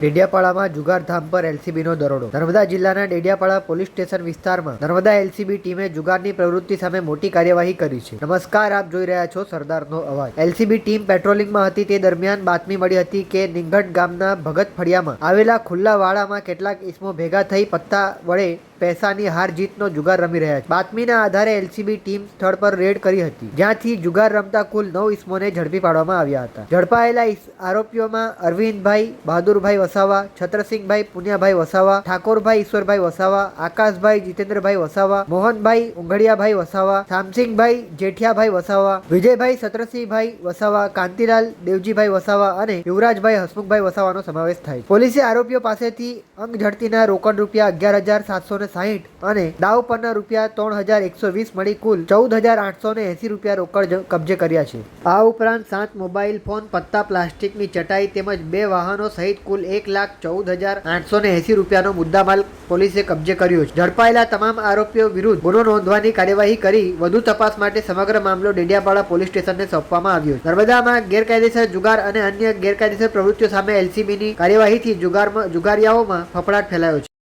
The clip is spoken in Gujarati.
ડેડિયાપાડામાં જુગારધામ પર એલસીબીનો દરોડો. નર્મદા જિલ્લાના ડેડિયાપાડા પોલીસ સ્ટેશન વિસ્તારમાં નર્મદા એલસીબી ટીમે જુગારની પ્રવૃત્તિ સામે મોટી કાર્યવાહી કરી છે. નમસ્કાર, આપ જોઈ રહ્યા છો સરદારનો અવાજ. એલસીબી ટીમ પેટ્રોલિંગમાં હતી તે દરમિયાન બાતમી મળી હતી કે નિંગટ ગામના ભગત ફળિયામાં આવેલા ખુલ્લા વાડામાં કેટલાક ઈસમો ભેગા થઈ પત્તા વડે પૈસાની હાર જીતનો જુગાર રમી રહ્યા છે. બાતમીના આધારે એલસીબી ટીમ સ્થળ પર રેડ કરી હતી, જ્યાંથી જુગાર રમતા કુલ 9 ઈસમોને ઝડપી પાડવામાં આવ્યા હતા. ઝડપાયેલા આરોપીઓમાં અરવિંદભાઈ બહાદુરભાઈ વસાવા, છત્રસિંહભાઈ પુનિયાભાઈ વસાવા, ઠાકોરભાઈ ઈશ્વરભાઈ વસાવા, આકાશભાઈ જીતેન્દ્રભાઈ વસાવા, મોહનભાઈ ઉંઘડિયાભાઈ વસાવા, શામસિંહભાઈ જેઠિયાભાઈ વસાવા, વિજયભાઈ સત્રસિંહભાઈ વસાવા, કાંતિલાલ દેવજીભાઈ વસાવા અને યુવરાજભાઈ હસમુખભાઈ વસાવાનો સમાવેશ થાય. પોલીસે આરોપીઓ પાસેથી અંગ ઝડતીના રોકડ રૂપિયા 11,760 અને દાવ પરના રૂપિયા 3,120 મળી કુલ 14,880 રૂપિયા રોકડ કબજે કર્યા છે. આ ઉપરાંત 7 મોબાઈલ ફોન, પત્તા, પ્લાસ્ટિકની ચટાઈ તેમજ 2 વાહનો સહિત કુલ 1,14,880 રૂપિયાનો મુદ્દામાલ પોલીસે કબજે કર્યો છે. ઝડપાયેલા તમામ આરોપીઓ વિરુદ્ધ ગુનો નોંધવાની કાર્યવાહી કરી વધુ તપાસ માટે સમગ્ર મામલો ડેડિયાપાડા પોલીસ સ્ટેશનને સોંપવામાં આવ્યો છે. નર્મદામાં ગેરકાયદેસર જુગાર અને અન્ય ગેરકાયદેસર પ્રવૃત્તિઓ સામે એલસીબીની કાર્યવાહીથી જુગારિયાઓમાં ફફડાટ ફેલાયો છે.